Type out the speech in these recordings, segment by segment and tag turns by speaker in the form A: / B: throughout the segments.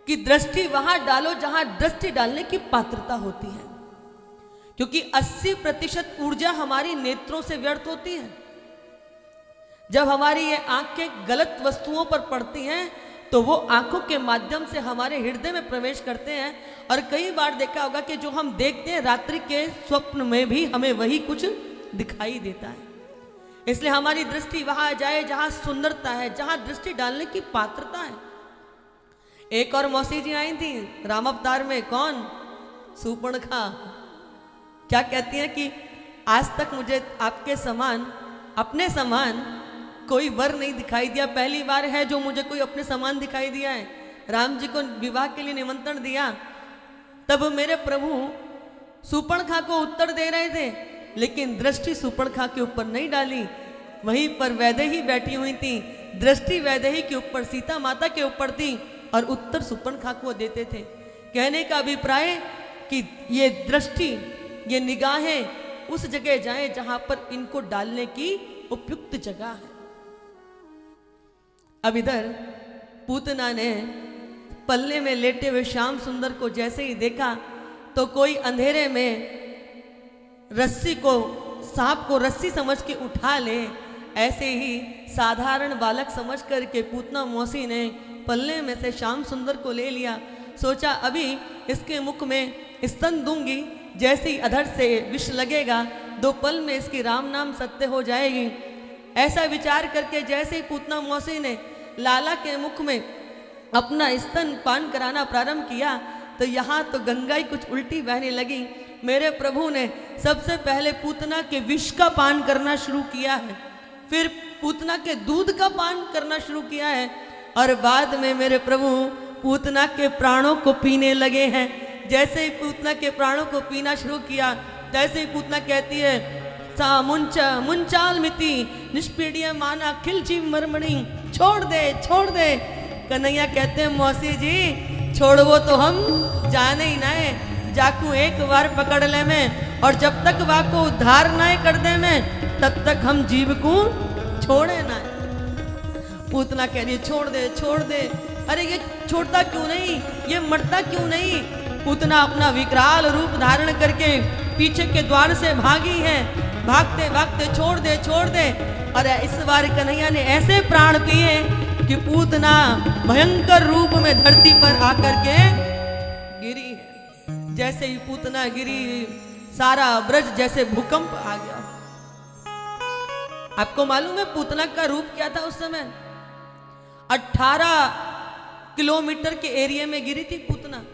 A: कि दृष्टि वहां डालो जहां दृष्टि डालने की पात्रता होती है, क्योंकि 80% ऊर्जा हमारी नेत्रों से व्यर्थ होती है। जब हमारी ये आंखें गलत वस्तुओं पर पड़ती हैं तो वो आंखों के माध्यम से हमारे हृदय में प्रवेश करते हैं, और कई बार देखा होगा कि जो हम देखते हैं रात्रि के स्वप्न में भी हमें वही कुछ दिखाई देता है। इसलिए हमारी दृष्टि वहां जाए जहां सुंदरता है, जहां दृष्टि डालने की पात्रता है। एक और मौसी जी आई थी राम अवतार में, कौन? सूर्पणखा। क्या कहती हैं कि आज तक मुझे आपके समान, अपने समान कोई वर नहीं दिखाई दिया, पहली बार है जो मुझे कोई अपने समान दिखाई दिया है। राम जी को विवाह के लिए निमंत्रण दिया, तब मेरे प्रभु सूर्पणखा को उत्तर दे रहे थे, लेकिन दृष्टि सूर्पणखा के ऊपर नहीं डाली। वहीं पर वैदेही बैठी हुई थी, दृष्टि वैदेही के ऊपर, सीता माता के ऊपर थी, और उत्तर सूर्पणखा को देते थे। कहने का अभिप्राय कि ये दृष्टि, ये निगाहें उस जगह जाएं जहां पर इनको डालने की उपयुक्त जगह है। अब इधर पूतना ने पल्ले में लेटे हुए श्याम सुंदर को जैसे ही देखा तो कोई अंधेरे में रस्सी को, सांप को रस्सी समझ के उठा ले, ऐसे ही साधारण बालक समझ कर के पूतना मौसी ने पल्ले में से श्याम सुंदर को ले लिया। सोचा अभी इसके मुख में स्तन दूंगी, जैसे ही अधर से विष लगेगा 2 पल में इसकी राम नाम सत्य हो जाएगी। ऐसा विचार करके जैसे ही पूतना मौसी ने लाला के मुख में अपना स्तन पान कराना प्रारंभ किया तो यहाँ तो गंगा ही कुछ उल्टी बहने लगी। मेरे प्रभु ने सबसे पहले पूतना के विष का पान करना शुरू किया है, फिर पूतना के दूध का पान करना शुरू किया है, और बाद में मेरे प्रभु पूतना के प्राणों को पीने लगे हैं। जैसे ही पूतना के प्राणों को पीना शुरू किया, तैसे ही पूतना कहती है, सा मुंचा मुंचाल मिति निष्पीडिय माना खिल जीव मरमणी, छोड़ दे छोड़ दे। कन्हैया कहते हैं मौसी जी छोड़वो तो हम जाने ही ना है, जाकू एक बार पकड़ ले में, और जब तक वाको उद्धार ना कर दे में तब तक हम जीव को छोड़े ना। पूतना कह रही है छोड़ दे छोड़ दे। अरे ये छोड़ता क्यों नहीं, ये मरता क्यों नहीं? पूतना अपना विकराल रूप धारण करके पीछे के द्वार से भागी है, भागते भागते छोड़ दे छोड़ दे। अरे इस बार कन्हैया ने ऐसे प्राण पिए कि पूतना भयंकर रूप में धरती पर आकर के गिरी है। जैसे ही पूतना गिरी सारा ब्रज जैसे भूकंप आ गया। आपको मालूम है पूतना का रूप क्या था उस समय? 18 किलोमीटर के एरिया में गिरी थी पूतना।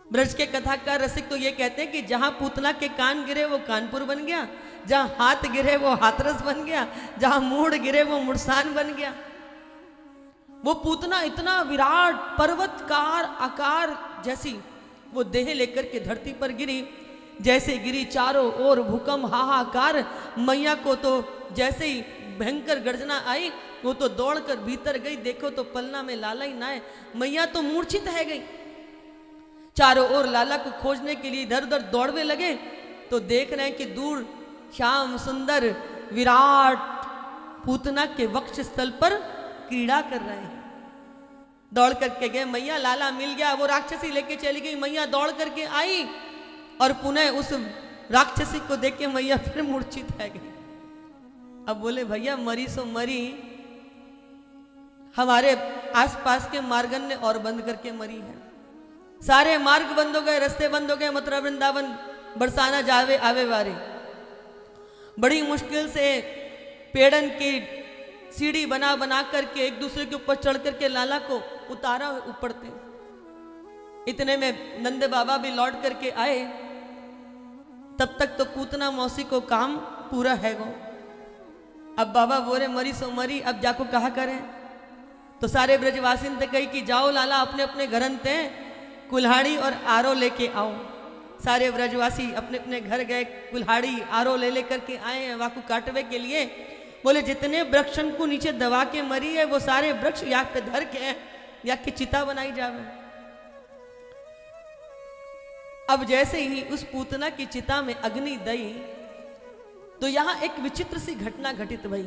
A: ब्रज के कथाकार रसिक तो ये कहते हैं कि जहां पूतना के कान गिरे वो कानपुर बन गया, जहां हाथ गिरे वो हाथरस बन गया, जहां मूड़ गिरे वो मुड़सान बन गया। वो पूतना इतना विराट पर्वतकार आकार जैसी वो देह लेकर के धरती पर गिरी। जैसे गिरी चारों ओर भूकंप हाहाकार। मैया को तो जैसे ही भयंकर गर्जना आई वो तो दौड़कर भीतर गई, देखो तो पलना में लाला ही ना है, मैया तो मूर्छित है गई। चारों ओर लाला को खोजने के लिए इधर उधर दौड़ने लगे तो देख रहे हैं कि दूर श्याम सुंदर विराट पूतना के वक्ष स्थल पर क्रीड़ा कर रहे हैं। दौड़ करके गए, मैया लाला मिल गया, वो राक्षसी लेके चली गई। मैया दौड़ करके आई और पुनः उस राक्षसी को देख के मैया फिर मूर्छित है गई। अब बोले भैया मरी सो मरी, हमारे आसपास के मार्गन ने और बंद करके मरी है। सारे मार्ग बंद हो गए, रास्ते बंद हो गए, मथुरा वृंदावन बरसाना जावे आवे वारे। बड़ी मुश्किल से पेड़न की सीढ़ी बना बना करके एक दूसरे के ऊपर चढ़ करके लाला को उतारा ऊपर थे। इतने में नंद बाबा भी लौट करके आए। तब तक तो पूतना मौसी को काम पूरा है गो। अब बाबा बोले मरी सो मरी, अब जाको कहा करें। तो सारे ब्रजवासी ने कही कि जाओ लाला अपने अपने घरन ते कुल्हाड़ी और आरो लेके आओ। सारे ब्रजवासी अपने अपने घर गए, कुल्हाड़ी आरो ले लेकर के आए हैं वाकू काटवे के लिए। बोले जितने वृक्षन को नीचे दबा के मरी है वो सारे वृक्ष या पे धर के या की चिता बनाई जावे। अब जैसे ही उस पूतना की चिता में अग्नि दई तो यहां एक विचित्र सी घटना घटित भई।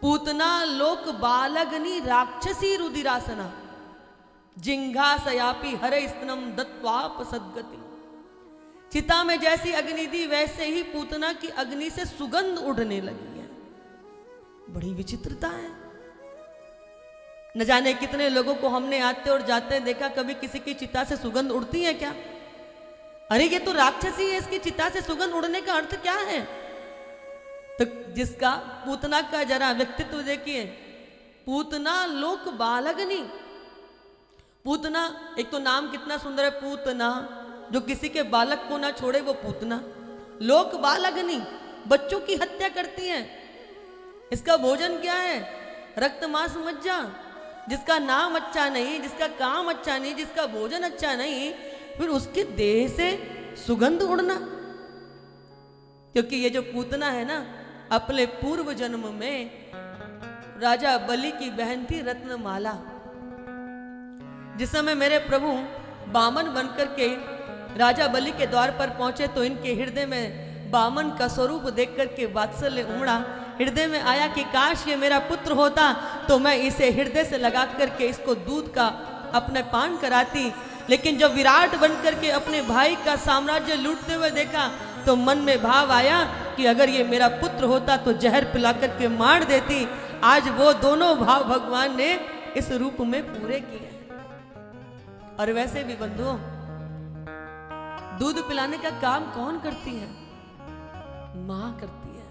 A: पूतना लोक बालगनी राक्षसी रुदिरासना जिंघासयापि हरे स्तनम दत्वाप सद्गति। चिता में जैसी अग्नि दी वैसे ही पूतना की अग्नि से सुगंध उड़ने लगी है। बड़ी विचित्रता है। न जाने कितने लोगों को हमने आते और जाते देखा, कभी किसी की चिता से सुगंध उड़ती है क्या? अरे ये तो राक्षसी है, इसकी चिता से सुगंध उड़ने का अर्थ क्या है? तो जिसका पूतना का जरा व्यक्तित्व देखिए, पूतना लोक बालगनी। पूतना, एक तो नाम कितना सुंदर है, पूतना, जो किसी के बालक को ना छोड़े वो पूतना। लोक बालगनी, बच्चों की हत्या करती है। इसका भोजन क्या है? रक्त मांस मज्जा। जिसका नाम अच्छा नहीं, जिसका काम अच्छा नहीं, जिसका भोजन अच्छा नहीं, फिर उसके देह से सुगंध उड़ना। क्योंकि ये जो पूतना है ना, अपने पूर्व जन्म में राजा बलि की बहन थी रत्नमाला। जिस समय मेरे प्रभु बामन बनकर के राजा बलि के द्वार पर पहुंचे तो इनके हृदय में बामन का स्वरूप देख करके वात्सल्य उमड़ा। हृदय में आया कि काश ये मेरा पुत्र होता तो मैं इसे हृदय से लगा करके इसको दूध का अपने पान कराती। लेकिन जब विराट बनकर के अपने भाई का साम्राज्य लूटते हुए देखा तो मन में भाव आया कि अगर ये मेरा पुत्र होता तो जहर पिला करके मार देती। आज वो दोनों भाव भगवान ने इस रूप में पूरे किए। और वैसे भी बंधुओं, दूध पिलाने का काम कौन करती है? मां करती है।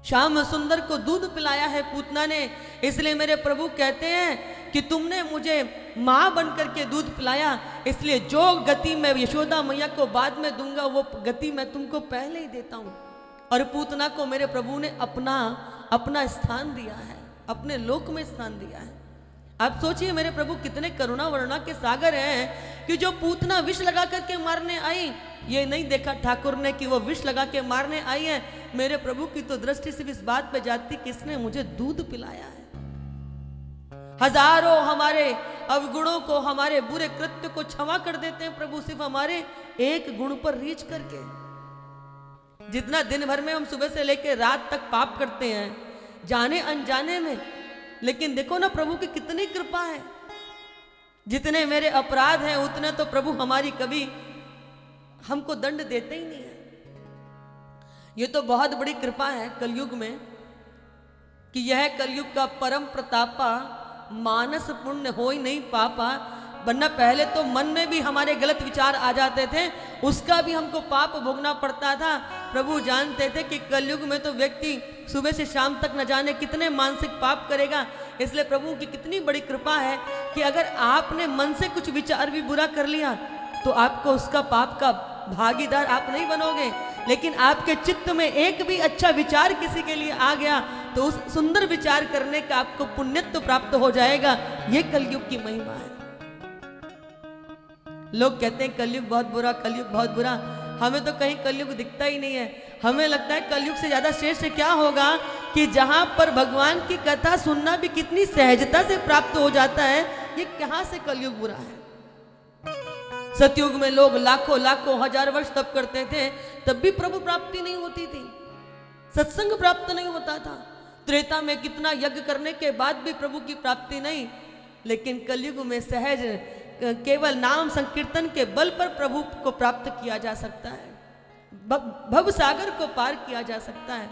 A: श्याम सुंदर को दूध पिलाया है पूतना ने, इसलिए मेरे प्रभु कहते हैं कि तुमने मुझे मां बनकर के दूध पिलाया, इसलिए जो गति मैं यशोदा मैया को बाद में दूंगा वो गति मैं तुमको पहले ही देता हूं। और पूतना को मेरे प्रभु ने अपना स्थान दिया है, अपने लोक में स्थान दिया है। आप सोचिए मेरे प्रभु कितने करुणा वरुणा के सागर हैं कि जो पूतना विष लगा करके मारने आई, ये नहीं देखा ठाकुर ने कि वो विष लगा के मारने आई है। मेरे प्रभु की तो दृष्टि सिर्फ इस बात पे जाती किसने मुझे दूध पिलाया है। हजारों हमारे अवगुणों को, हमारे बुरे कृत्य को क्षमा कर देते हैं प्रभु सिर्फ हमारे एक गुण पर रीच करके। जितना दिन भर में हम सुबह से लेकर रात तक पाप करते हैं जाने अनजाने में, लेकिन देखो ना प्रभु की कितनी कृपा है। जितने मेरे अपराध हैं उतने तो प्रभु हमारी कभी हमको दंड देते ही नहीं है। ये तो बहुत बड़ी कृपा है कलयुग में कि यह कलयुग का परम प्रतापा मानस पुण्य हो ही नहीं पापा। वरना पहले तो मन में भी हमारे गलत विचार आ जाते थे, उसका भी हमको पाप भोगना पड़ता था। प्रभु जानते थे कि कलयुग में तो व्यक्ति सुबह से शाम तक न जाने कितने मानसिक पाप करेगा। इसलिए प्रभु की कितनी बड़ी कृपा है कि अगर आपने मन से कुछ विचार भी बुरा कर लिया तो आपको उसका पाप का भागीदार आप नहीं बनोगे। लेकिन आपके चित्त में एक भी अच्छा विचार किसी के लिए आ गया तो उस सुंदर विचार करने का आपको पुण्यत्व प्राप्त हो जाएगा। ये कलयुग की महिमा है। लोग कहते हैं कलयुग बहुत बुरा, कलयुग बहुत बुरा। हमें तो कहीं कलयुग दिखता ही नहीं है। हमें लगता है कलयुग से ज्यादा श्रेष्ठ क्या होगा कि जहां पर भगवान की कथा सुनना भी कितनी सहजता से प्राप्त हो जाता है। ये कहां से कलयुग बुरा है। सतयुग में लोग लाखों लाखों हजार वर्ष तप करते थे, तब भी प्रभु प्राप्ति नहीं होती थी, सत्संग प्राप्त नहीं होता था। त्रेता में कितना यज्ञ करने के बाद भी प्रभु की प्राप्ति नहीं। लेकिन कलयुग में सहज केवल नाम संकीर्तन के बल पर प्रभु को प्राप्त किया जा सकता है, भव सागर को पार किया जा सकता है।